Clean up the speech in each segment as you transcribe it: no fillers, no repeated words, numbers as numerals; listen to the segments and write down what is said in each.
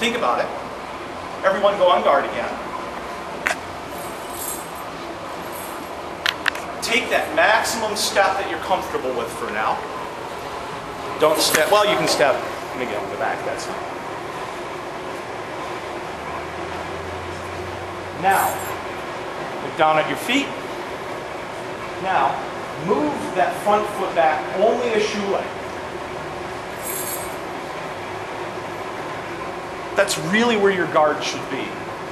Think about it. Everyone go on guard again. Take that maximum step that you're comfortable with for now. Don't step, well, you can step again in the back, that's fine. Now, look down at your feet. Now, move that front foot back only a shoe length. That's really where your guard should be.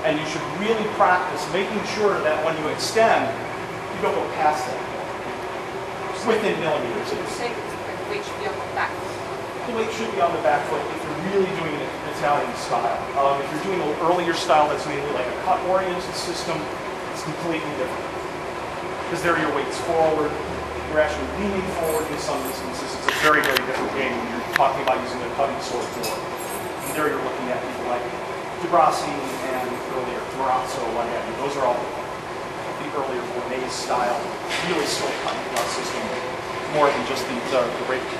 And you should really practice making sure that when you extend, you don't go past that. Within millimeters. You're saying the weight should be on the back foot. The weight should be on the back foot if you're really doing an Italian style. If you're doing an earlier style that's mainly like a cut-oriented system, it's completely different. Because there your weight's forward, you're actually leaning forward in some instances. It's a very, very different game when you're talking about using a cutting sword board. And there you're looking at people like DeGrassi and earlier Durazzo, what have you. Those are all the earlier Gourmet style, really slow cutting system, more than just the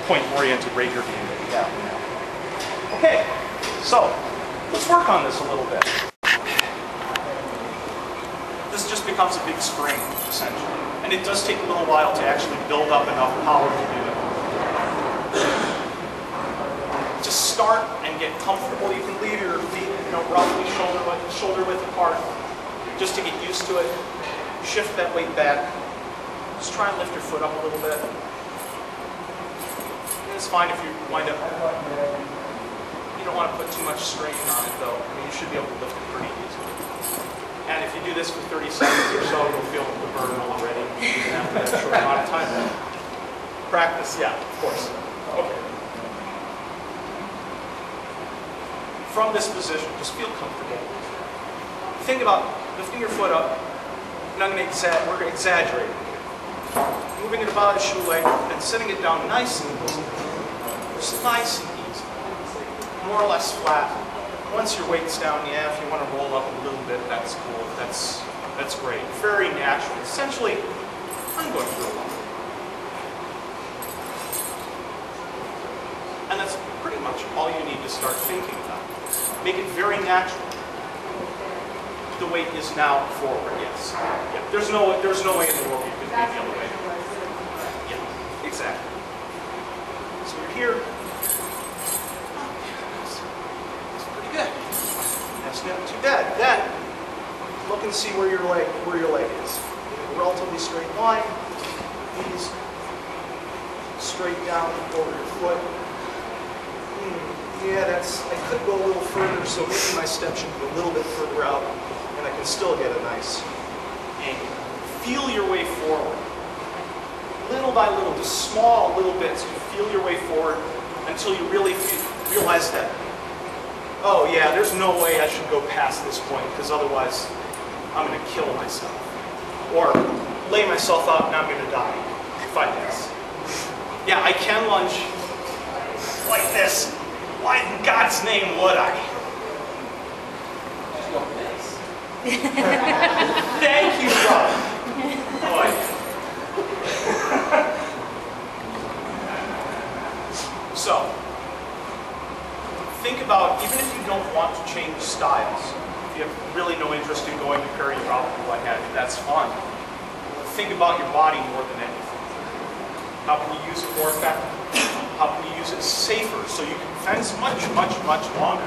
point-oriented rapier game that we have now. Okay, so let's work on this a little bit. This just becomes a big spring, essentially. And it does take a little while to actually build up enough power to do it. Just start and get comfortable. You can leave your feet, roughly shoulder width apart, just to get used to it. Shift that weight back. Just try and lift your foot up a little bit. And it's fine if you wind up. You don't want to put too much strain on it, though. I mean, you should be able to lift it pretty easily. And if you do this for 30 seconds or so, you'll feel the burn already, even after that short amount of time. Practice, yeah, of course. Okay. From this position, just feel comfortable. Think about lifting your foot up, and we're going to exaggerate. Moving it about a shoe length and setting it down nice and easy. Just nice and easy. More or less flat. Once your weight's down, yeah, if you want to roll up a little bit, that's cool. That's great. Very natural. Essentially, I'm going for a walk. And that's pretty much all you need to start thinking about. Make it very natural. The weight is now forward, yes. Yeah. There's no way in the world you can be the other way. Yeah, exactly. So you're here. That's pretty good. That's not too bad. Then look and see where your leg is. A relatively straight line. Knees straight down over your foot. Yeah, I could go a little further, so maybe my step should be a little bit further out, and I can still get a nice angle. Feel your way forward. Little by little, just small little bits. You feel your way forward until you really realize that, oh yeah, there's no way I should go past this point, because otherwise I'm going to kill myself. Or lay myself out and I'm going to die if I miss. Yeah, I can lunge like this. Why in God's name would I? Thank you, brother. Boy. So, think about, even if you don't want to change styles, if you have really no interest in going to parry drop or what have you, that's fun. Think about your body more than anything. How can you use it more effectively? How can you use it safer so you can fence much, much, much longer?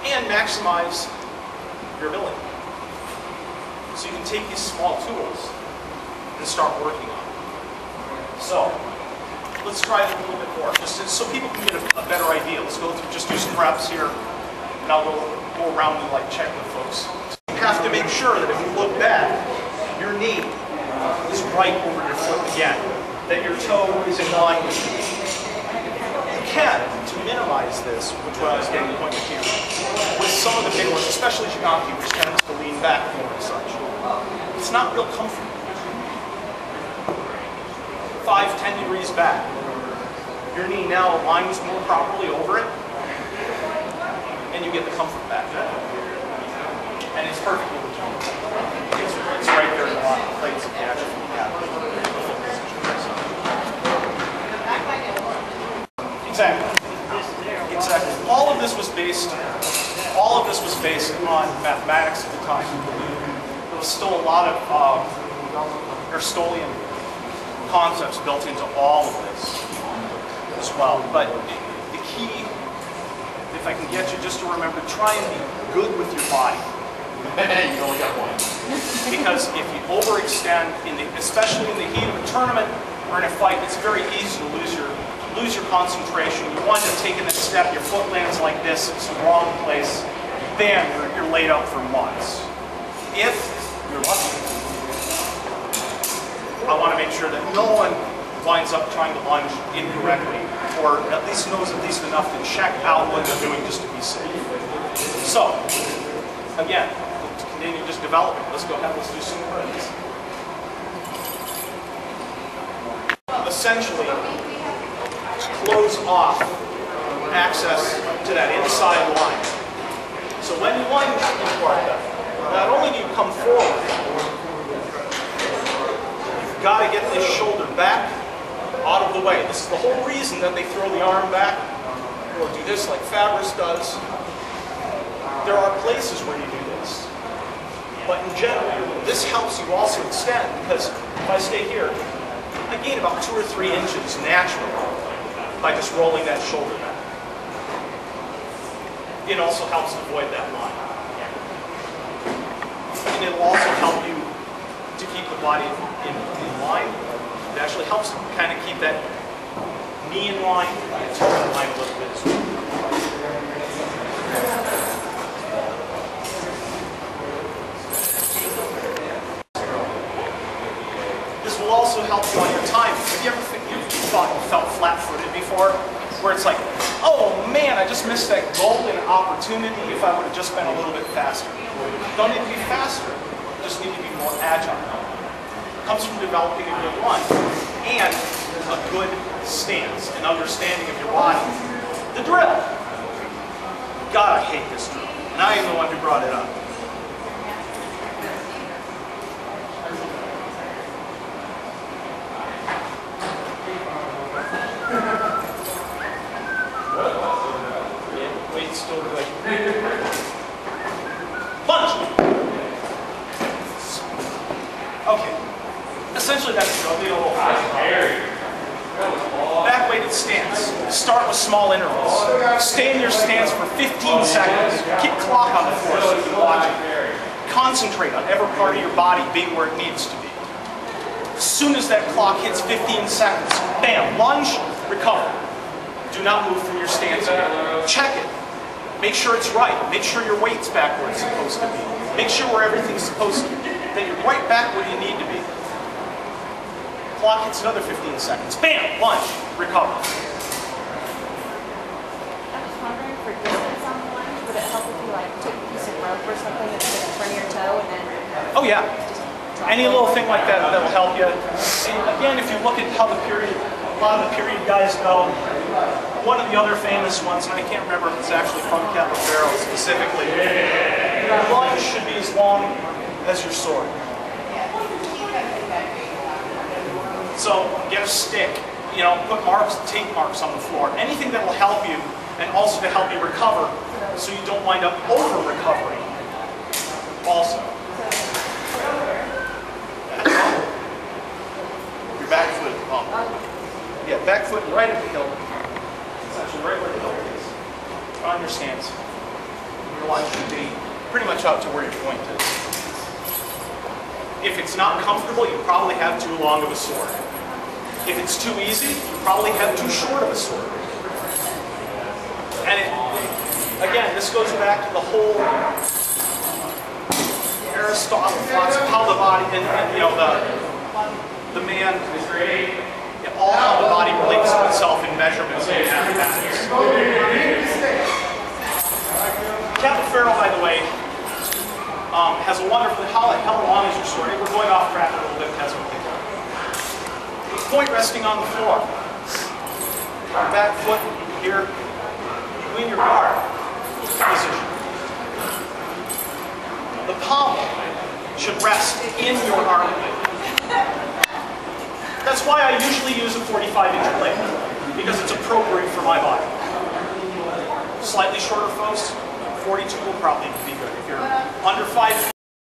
And maximize your ability. So you can take these small tools and start working on them. So, let's try it a little bit more, just so people can get a better idea. Let's go through, just do some reps here, and I'll go around and like check with folks. You have to make sure that if you look back, your knee is right over your foot again, that your toe is in line with you. You can, to minimize this, which what I was getting pointed here, with some of the big ones, especially Shiganki, which tends to lean back more and such. It's not real comfortable. 5–10 degrees back. Your knee now aligns more properly over it, and you get the comfort back. And it's perfectly legitimate. It's right there in a lot of plates if you actually have. Exactly. aspect. All of this was based on mathematics at the time. There was still a lot of Aristotelian concepts built into all of this as well. But the key, if I can get you just to remember, try and be good with your body. You only got one. Because if you overextend, especially in the heat of a tournament or in a fight, it's very easy to lose your concentration. You wind up taking a step, your foot lands like this, it's the wrong place, bam, you're laid out for months. If you're lucky, I want to make sure that no one winds up trying to lunge incorrectly, or at least knows at least enough to check out what they're doing just to be safe. So, again, to continue just developing, let's go ahead, let's do some prints. Essentially, close off access to that inside line. So when you lunge in Warder, not only do you come forward, you've got to get this shoulder back out of the way. This is the whole reason that they throw the arm back or do this like Fabris does. There are places where you do this. But in general, this helps you also extend, because if I stay here, I gain about 2 or 3 inches naturally by just rolling that shoulder back. It also helps avoid that line. And it'll also help you to keep the body in line. It actually helps to kind of keep that knee in line and toe in line a little bit as well. This will also help you on your timing. Have you ever felt flat-footed before? Where it's like, oh man, I just missed that golden opportunity if I would have just been a little bit faster. You don't need to be faster, you just need to be more agile. It comes from developing a good lunge and a good stance and understanding of your body. The drill. God, I hate this drill. And I am the one who brought it up. Weight's still good. Lunge! Okay. Essentially that's the drill. Back weighted stance. Start with small intervals. Stay in your stance for 15 seconds. Keep clock on the floor so you can watch it. Concentrate on every part of your body being where it needs to be. As soon as that clock hits 15 seconds, bam, lunge, recover. Do not move from your stance again. Check it. Make sure it's right. Make sure your weight's back where it's supposed to be. Make sure where everything's supposed to be. That you're right back where you need to be. Clock hits another 15 seconds. Bam! Lunge. Recover. I was wondering, for distance on the lunge, would it help if you like took a piece of rope or something and put it in front of your toe and then Oh yeah. just drop Any it? little thing like that will help you. And again, if you look at how a lot of the period guys go, one of the other famous ones, and I can't remember if it's actually from KWAR specifically, your lunge should be as long as your sword. So get a stick, put marks, tape marks on the floor, anything that will help you, and also to help you recover, so you don't wind up over-recovering. Also. Your back foot. Yeah, back foot right at the hilt. It's actually right where the hilt is. On your stance. Your line should be pretty much out to where your point is. If it's not comfortable, you probably have too long of a sword. If it's too easy, you probably have too short of a sword. And again, this goes back to the whole Aristotle thoughts of how the body and the man, all how the body relates to itself in measurements and mathematics. KWAR, by the way, has a wonderful, how long is your sword? We're going off track a little bit as we think. Point resting on the floor. Back foot here, between your guard position. The palm should rest in your armpit. That's why I usually use a 45-inch blade, because it's appropriate for my body. Slightly shorter folks, 42 will probably be good. If you're under 5